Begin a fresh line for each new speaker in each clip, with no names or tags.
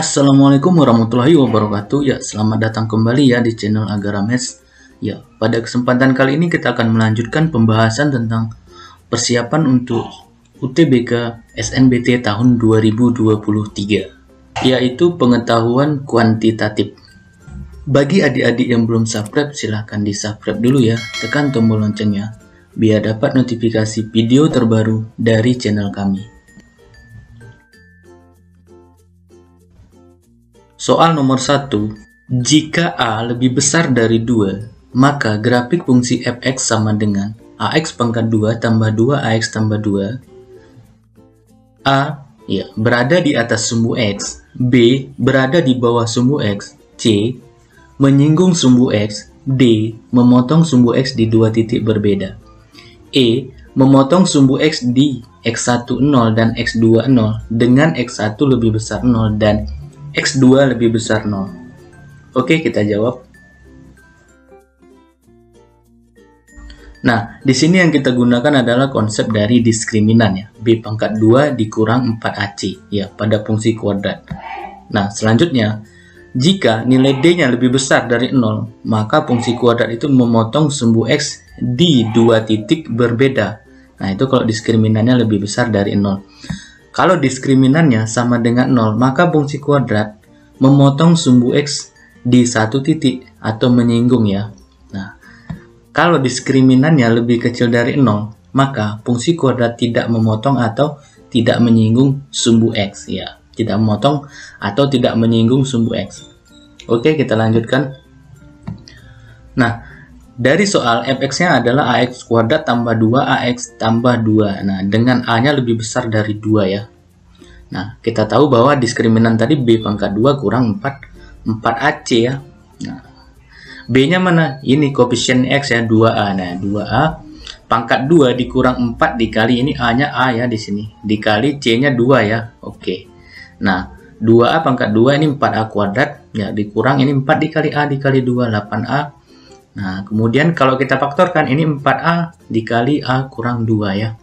Assalamualaikum warahmatullahi wabarakatuh. Ya, selamat datang kembali ya di channel Agarames. Ya, pada kesempatan kali ini kita akan melanjutkan pembahasan tentang persiapan untuk UTBK SNBT tahun 2023, yaitu pengetahuan kuantitatif. Bagi adik-adik yang belum subscribe, silahkan di-subscribe dulu ya. Tekan tombol loncengnya biar dapat notifikasi video terbaru dari channel kami. Soal nomor 1. Jika A lebih besar dari 2, maka grafik fungsi fx sama dengan ax pangkat 2 tambah 2ax tambah 2. A berada di atas sumbu x, B berada di bawah sumbu x, C menyinggung sumbu x, D memotong sumbu x di dua titik berbeda, E memotong sumbu x di x1 0 dan x2 0 dengan x1 lebih besar 0 dan x2 lebih besar 0. Oke, kita jawab. Nah, di sini yang kita gunakan adalah konsep dari diskriminan ya. B pangkat 2 dikurang 4AC ya pada fungsi kuadrat. Nah, selanjutnya, jika nilai D-nya lebih besar dari 0, maka fungsi kuadrat itu memotong sumbu x di dua titik berbeda. Nah, itu kalau diskriminannya lebih besar dari 0. Kalau diskriminannya sama dengan 0, maka fungsi kuadrat memotong sumbu x di satu titik atau menyinggung ya. Nah, kalau diskriminannya lebih kecil dari 0, maka fungsi kuadrat tidak memotong atau tidak menyinggung sumbu x ya. Tidak memotong atau tidak menyinggung sumbu x. Oke, kita lanjutkan. Nah, dari soal fx-nya adalah ax kuadrat tambah 2ax tambah 2. Nah, dengan a-nya lebih besar dari 2 ya. Nah, kita tahu bahwa diskriminan tadi b pangkat 2 kurang 4ac ya. Nah, b-nya mana? Ini koefisien x ya, 2a. Nah, 2a pangkat 2 dikurang 4 dikali ini a-nya a ya di sini. Dikali c-nya 2 ya. Oke. Nah, 2a pangkat 2 ini 4a kuadrat ya, dikurang ini 4 dikali a dikali 2 8a. Nah, kemudian kalau kita faktorkan ini 4A dikali A kurang 2 ya.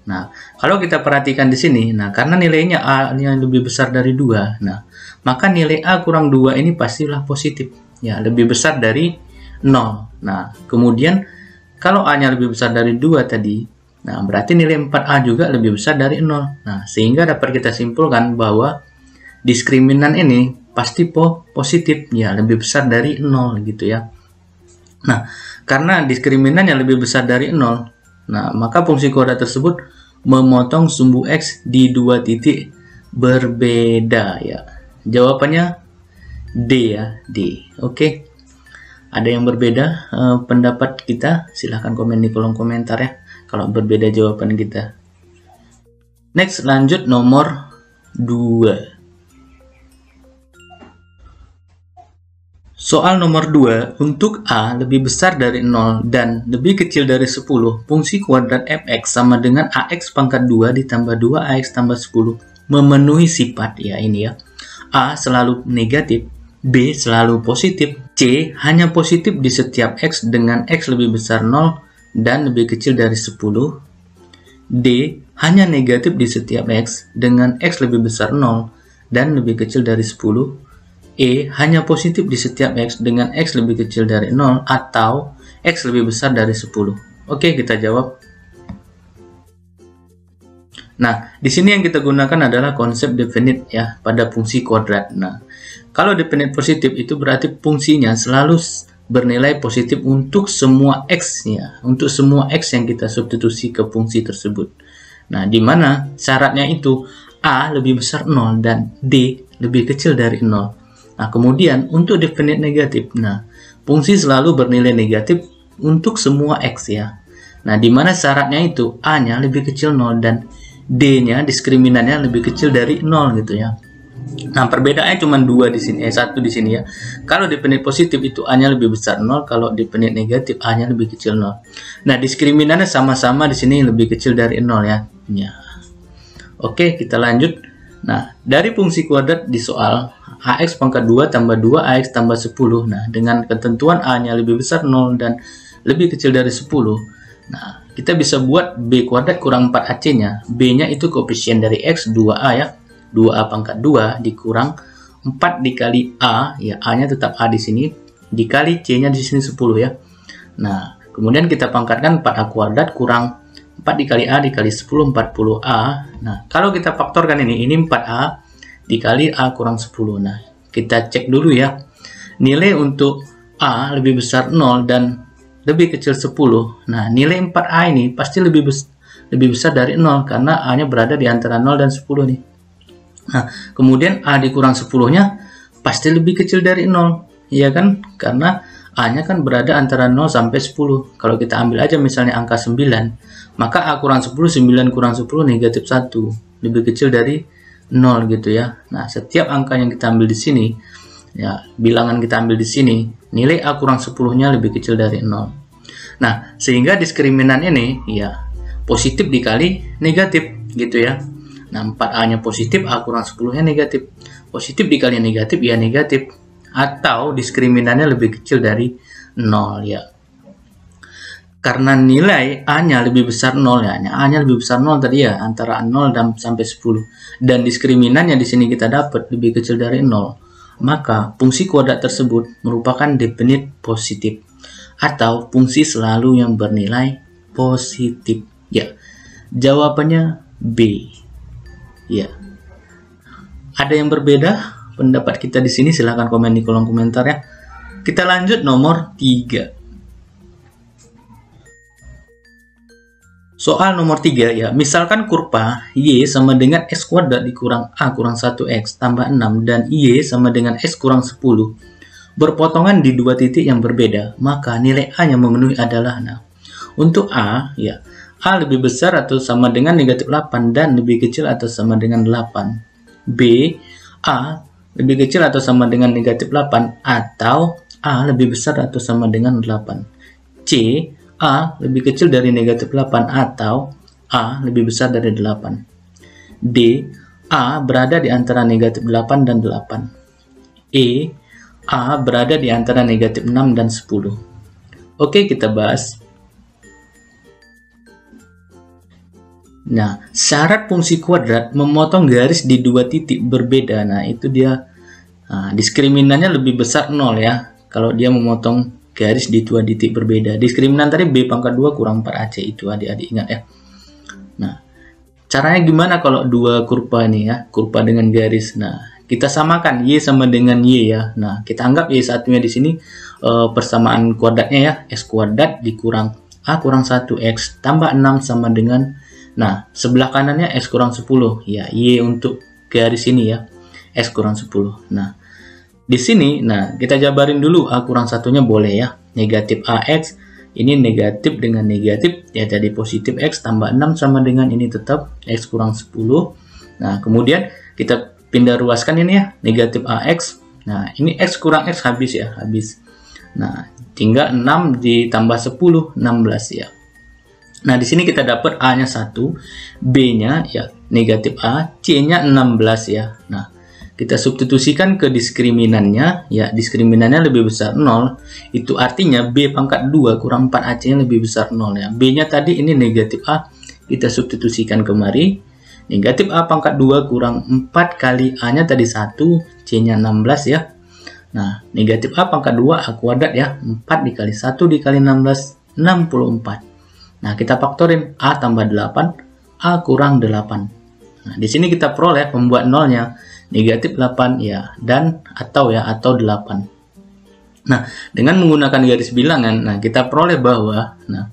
Nah, kalau kita perhatikan di sini, nah karena nilainya A yang lebih besar dari 2, nah maka nilai A kurang 2 ini pastilah positif. Ya, lebih besar dari 0. Nah, kemudian kalau A-nya lebih besar dari 2 tadi, nah berarti nilai 4A juga lebih besar dari 0. Nah, sehingga dapat kita simpulkan bahwa diskriminan ini pasti positif, ya lebih besar dari 0 gitu ya. Nah, karena diskriminan yang lebih besar dari 0, nah maka fungsi kuadrat tersebut memotong sumbu x di dua titik berbeda ya. Jawabannya D ya, D. Oke. Ada yang berbeda pendapat kita? Silahkan komen di kolom komentar ya kalau berbeda jawaban kita. Next, lanjut nomor 2. Soal nomor 2, untuk A lebih besar dari 0 dan lebih kecil dari 10, fungsi kuadrat fx sama dengan ax pangkat 2 ditambah 2ax tambah 10 memenuhi sifat ya ini ya. A selalu negatif, B selalu positif, C hanya positif di setiap x dengan x lebih besar 0 dan lebih kecil dari 10, D hanya negatif di setiap x dengan x lebih besar 0 dan lebih kecil dari 10, E hanya positif di setiap x dengan x lebih kecil dari 0 atau x lebih besar dari 10. Oke, kita jawab. Nah, di sini yang kita gunakan adalah konsep definite ya pada fungsi kuadrat. Nah, kalau definite positif itu berarti fungsinya selalu bernilai positif untuk semua x ya, untuk semua x yang kita substitusi ke fungsi tersebut. Nah, di mana syaratnya itu A lebih besar 0 dan D lebih kecil dari 0. Nah, kemudian untuk definite negatif, nah fungsi selalu bernilai negatif untuk semua x ya. Nah, di mana syaratnya itu A-nya lebih kecil 0 dan D-nya diskriminannya lebih kecil dari 0 gitu ya. Nah, perbedaannya cuma 2 di sini, 1 di sini ya. Kalau definite positif itu A-nya lebih besar 0, kalau definite negatif A-nya lebih kecil 0. Nah, diskriminannya sama-sama di sini lebih kecil dari 0 ya. Ya. Oke, kita lanjut. Nah, dari fungsi kuadrat di soal ax pangkat 2 tambah 2ax tambah 10. Nah, dengan ketentuan a-nya lebih besar 0 dan lebih kecil dari 10. Nah, kita bisa buat b kuadrat kurang 4ac-nya. B-nya itu koefisien dari x 2a ya. 2a pangkat 2 dikurang 4 dikali A, ya A-nya tetap A di sini, dikali C-nya di sini 10 ya. Nah, kemudian kita pangkatkan 4A kuadrat kurang 4 dikali A dikali 10, 40A. Nah, kalau kita faktorkan ini 4A dikali A kurang 10. Nah, kita cek dulu ya. Nilai untuk A lebih besar 0 dan lebih kecil 10. Nah, nilai 4A ini pasti lebih besar dari 0 karena A-nya berada di antara 0 dan 10 nih. Nah, kemudian A dikurang 10-nya pasti lebih kecil dari 0. Iya kan? Karena A-nya kan berada antara 0 sampai 10. Kalau kita ambil aja misalnya angka 9, maka A kurang 10, 9 kurang 10 negatif 1. Lebih kecil dari 0 gitu ya. Nah, setiap angka yang kita ambil di sini, ya, bilangan kita ambil di sini, nilai A kurang 10-nya lebih kecil dari 0. Nah, sehingga diskriminan ini, ya, positif dikali negatif gitu ya. Nah, 4A-nya positif, A kurang 10-nya negatif. Positif dikali negatif, ya negatif. Atau diskriminannya lebih kecil dari 0 ya. Karena nilai A-nya lebih besar 0 ya. A-nya lebih besar 0 tadi ya, antara 0 dan sampai 10. Dan diskriminannya di sini kita dapat lebih kecil dari 0. Maka fungsi kuadrat tersebut merupakan definite positif atau fungsi selalu yang bernilai positif. Ya. Jawabannya B. Ya. Ada yang berbeda pendapat kita di sini? Silahkan komen di kolom komentar ya. Kita lanjut nomor 3. Soal nomor 3 ya. Misalkan kurva Y sama dengan X kuadrat dikurang A kurang 1X tambah 6 dan Y sama dengan X kurang 10 berpotongan di dua titik yang berbeda, maka nilai A yang memenuhi adalah, nah, untuk A ya, A lebih besar atau sama dengan negatif 8 dan lebih kecil atau sama dengan 8. B, A lebih kecil atau sama dengan negatif 8 atau A lebih besar atau sama dengan 8. C, A lebih kecil dari negatif 8 atau A lebih besar dari 8. D, A berada di antara negatif 8 dan 8. E, A berada di antara negatif 6 dan 10. Oke, kita bahas. Nah, syarat fungsi kuadrat memotong garis di dua titik berbeda. Nah, itu dia. Nah, diskriminannya lebih besar 0 ya. Kalau dia memotong garis di dua titik berbeda. Diskriminan tadi B pangkat 2 kurang 4AC itu adik-adik ingat ya. Nah, caranya gimana kalau dua kurva ini ya, kurva dengan garis. Nah, kita samakan Y sama dengan Y ya. Nah, kita anggap Y satunya di sini persamaan kuadratnya ya, X kuadrat dikurang A kurang 1X tambah 6 sama dengan, nah, sebelah kanannya X kurang 10 ya, Y untuk garis ini ya, X kurang 10. Nah, di sini, nah, kita jabarin dulu A kurang satunya boleh ya. Negatif AX, ini negatif dengan negatif, ya jadi positif X tambah 6 sama dengan ini tetap X kurang 10. Nah, kemudian kita pindah ruaskan ini ya, negatif AX. Nah, ini X kurang X habis ya, habis. Nah, tinggal 6 ditambah 10, 16 ya. Nah, di sini kita dapat A-nya 1, B-nya ya negatif A, C-nya 16 ya. Nah, kita substitusikan ke diskriminannya, ya diskriminannya lebih besar 0, itu artinya B pangkat 2 kurang 4AC-nya lebih besar 0 ya. B-nya tadi ini negatif A, kita substitusikan kemari, negatif A pangkat 2 kurang 4 kali A-nya tadi 1, C-nya 16 ya. Nah, negatif A pangkat 2 A kuadrat ya, 4 dikali 1 dikali 16, 64. Nah, kita faktorin A tambah 8, A kurang 8. Nah, di sini kita peroleh pembuat nolnya negatif 8 ya, dan atau 8. Nah, dengan menggunakan garis bilangan, nah kita peroleh bahwa nah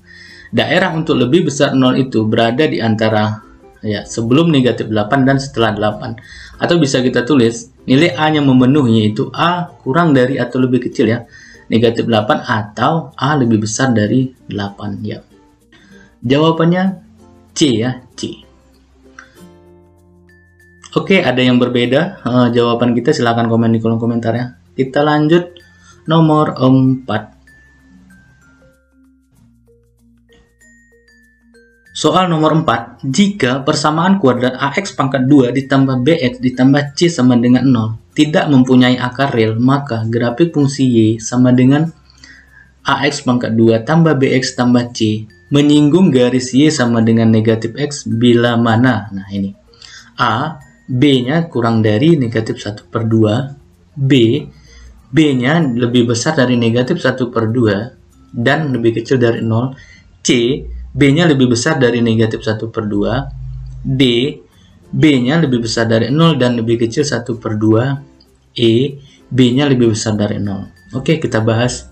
daerah untuk lebih besar 0 itu berada di antara ya sebelum negatif 8 dan setelah 8. Atau bisa kita tulis nilai A yang memenuhi yaitu A kurang dari atau lebih kecil ya, negatif 8 atau A lebih besar dari 8 ya. Jawabannya C ya, C. Oke, ada yang berbeda jawaban kita, silahkan komen di kolom komentar ya. Kita lanjut nomor 4. Soal nomor 4, jika persamaan kuadrat AX pangkat 2 ditambah BX ditambah C sama dengan 0 tidak mempunyai akar real, maka grafik fungsi Y sama dengan AX pangkat 2 tambah BX tambah C menyinggung garis Y sama dengan negatif X bila mana, nah ini A B-nya kurang dari negatif 1/2, B-nya lebih besar dari negatif 1/2 dan lebih kecil dari 0, C, B-nya lebih besar dari negatif 1/2, D, B-nya lebih besar dari 0 dan lebih kecil 1/2, E, B-nya lebih besar dari 0. Oke, kita bahas.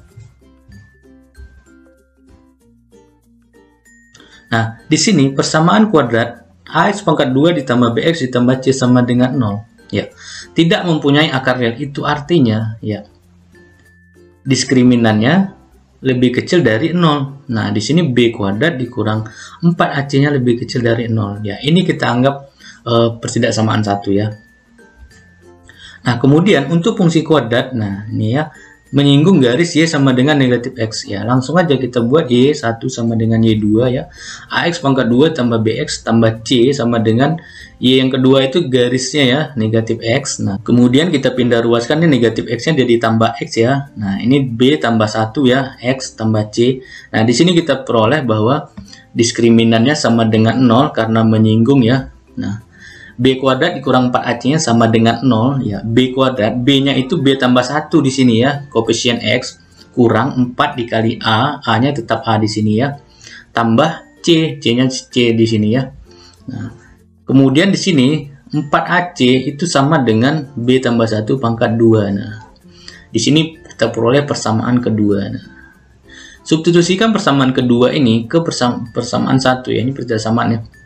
Nah, di sini persamaan kuadrat AX pangkat 2 ditambah BX ditambah C sama dengan 0. Ya, tidak mempunyai akar real. Itu artinya, ya, diskriminannya lebih kecil dari 0. Nah, di sini B kuadrat dikurang 4AC-nya lebih kecil dari 0. Ya, ini kita anggap pertidaksamaan 1 ya. Nah, kemudian untuk fungsi kuadrat, nah ini ya, menyinggung garis Y sama dengan negatif X ya. Langsung aja kita buat Y1 sama dengan Y2 ya. AX pangkat 2 tambah BX tambah C sama dengan Y yang kedua itu garisnya ya, negatif X. Nah, kemudian kita pindah ruaskan nih, negatif X-nya jadi tambah X ya. Nah, ini B tambah 1 ya, X tambah C. Nah, di sini kita peroleh bahwa diskriminannya sama dengan 0 karena menyinggung ya. Nah, B kuadrat dikurang 4AC-nya sama dengan 0 ya. B kuadrat, B-nya itu B tambah 1 di sini ya. Koefisien X kurang 4 dikali A, A-nya tetap A di sini ya. Tambah C, C-nya C di sini ya. Nah, kemudian di sini 4AC itu sama dengan B tambah 1 pangkat 2. Nah, di sini kita peroleh persamaan kedua. Nah, substitusikan persamaan kedua ini ke persamaan 1 ya. Ini persamaan.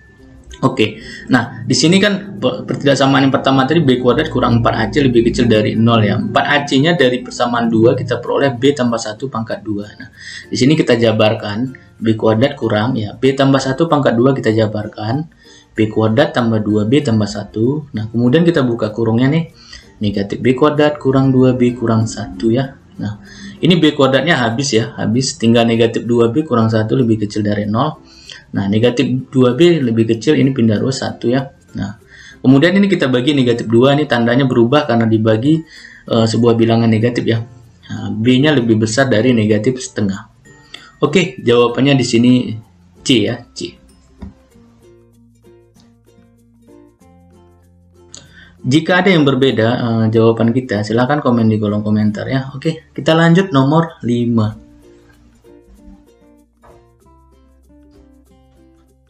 Oke, nah di sini kan pertidaksamaan yang pertama tadi B kuadrat kurang 4AC lebih kecil dari 0 ya. 4AC-nya dari persamaan 2 kita peroleh B tambah 1 pangkat 2. Nah, di sini kita jabarkan B kuadrat kurang ya, B tambah 1 pangkat 2 kita jabarkan, B kuadrat tambah 2B tambah 1. Nah, kemudian kita buka kurungnya nih, negatif B kuadrat kurang 2B kurang 1 ya. Nah, ini B kuadratnya habis ya, habis, tinggal negatif 2B kurang 1 lebih kecil dari 0. Nah, negatif 2B lebih kecil, ini pindah ruas 1 ya. Nah, kemudian ini kita bagi negatif 2, ini tandanya berubah karena dibagi sebuah bilangan negatif ya. Nah, B-nya lebih besar dari negatif setengah. Oke, jawabannya di sini C ya, C. Jika ada yang berbeda jawaban kita, silahkan komen di kolom komentar ya. Oke, kita lanjut nomor 5.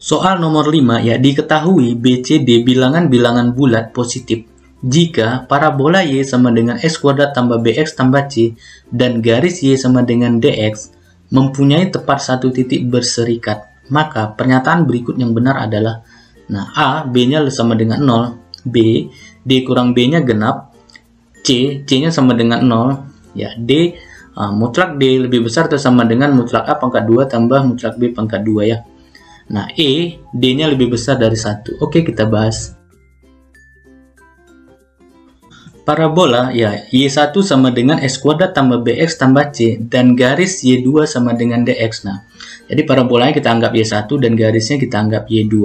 Soal nomor 5 ya, diketahui BCD bilangan-bilangan bulat positif jika parabola Y sama dengan X kuadrat tambah BX tambah C dan garis Y sama dengan DX mempunyai tepat satu titik berserikat. Maka pernyataan berikut yang benar adalah, nah, A, B-nya sama dengan 0, B, D kurang B-nya genap, C, C-nya sama dengan 0, ya, D, mutlak D lebih besar atau sama dengan mutlak A pangkat 2 tambah mutlak B pangkat 2 ya. Nah, E, D-nya lebih besar dari 1. Oke, kita bahas. Parabola, ya, Y1 sama dengan X kuadrat tambah BX tambah C, dan garis Y2 sama dengan DX. Nah, jadi parabolanya kita anggap Y1 dan garisnya kita anggap Y2.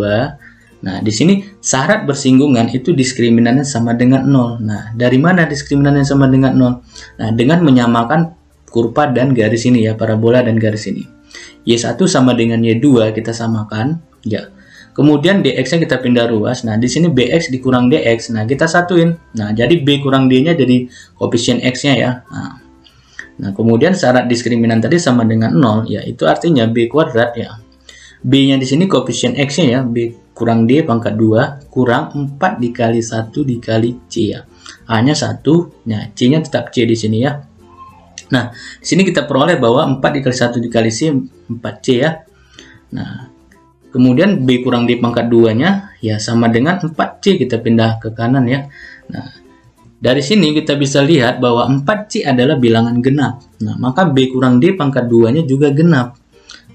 Nah, di sini syarat bersinggungan itu diskriminannya sama dengan 0. Nah, dari mana diskriminannya sama dengan 0? Nah, dengan menyamakan kurva dan garis ini ya, parabola dan garis ini. Y1 sama dengan Y2 kita samakan ya. Kemudian DX-nya kita pindah ruas. Nah, di sini BX dikurang DX. Nah, kita satuin. Nah, jadi B kurang D-nya jadi koefisien X-nya ya. Nah, kemudian syarat diskriminan tadi sama dengan 0 ya. Itu artinya B kuadrat ya. B-nya di sini koefisien X-nya ya, B kurang D pangkat 2 kurang 4 dikali 1 dikali C ya. A-nya 1, nah C-nya tetap C di sini ya. Nah, di sini kita peroleh bahwa 4 dikali 1 dikali C, 4C ya. Nah, kemudian B kurang D pangkat 2-nya, ya sama dengan 4C, kita pindah ke kanan ya. Nah, dari sini kita bisa lihat bahwa 4C adalah bilangan genap. Nah, maka B kurang D pangkat 2-nya juga genap.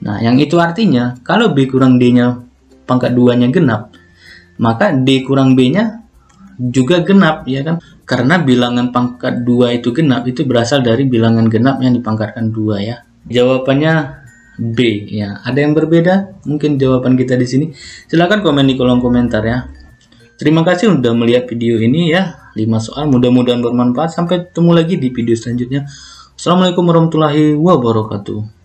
Nah, yang itu artinya, kalau B kurang D-nya pangkat 2-nya genap, maka D kurang B-nya juga genap ya kan, karena bilangan pangkat 2 itu genap itu berasal dari bilangan genap yang dipangkatkan 2 ya. Jawabannya B ya. Ada yang berbeda mungkin jawaban kita di sini? Silahkan komen di kolom komentar ya. Terima kasih sudah melihat video ini ya, 5 soal, mudah-mudahan bermanfaat. Sampai ketemu lagi di video selanjutnya. Assalamualaikum warahmatullahi wabarakatuh.